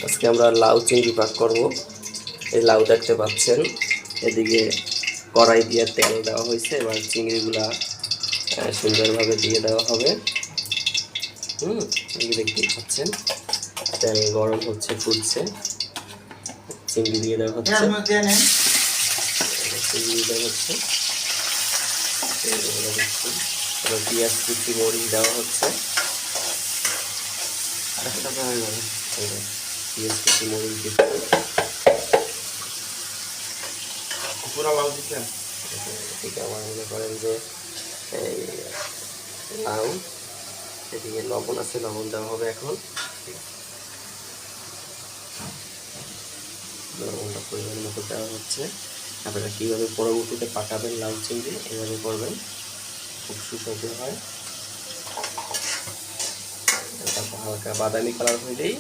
আজকে আমরা লাউ চিংড়ি পাক করব। এই লাউ দেখতে পাচ্ছেন, এদিকে কড়াই দিয়ে তেল দেওয়া হয়েছে। এবার চিংড়িগুলা সুন্দরভাবে দিয়ে দেওয়া হবে। এই দেখতেই পাচ্ছেন, তেল গরম হচ্ছে, ফুটছে, চিংড়ি দিয়ে দেওয়া হচ্ছে। চিংড়ি দেওয়া হচ্ছে, এবার পেঁয়াজ কুচি, মরিচ দেওয়া হচ্ছে। পেঁয়াজ কুচি, মরিচ দিচ্ছে। এদিকে আমার মনে করেন যে লাউ, এদিকে লবণ আছে, লবণ দেওয়া হবে এখন। লবণটা পরিমাণ মতো দেওয়া হচ্ছে। আপনারা কীভাবে পরবর্তীতে পাকাবেন লাউ চিংড়ি, এভাবে করবেন, খুব সুস্বাদু হয়। হালকা বাদামি কালার হইলেই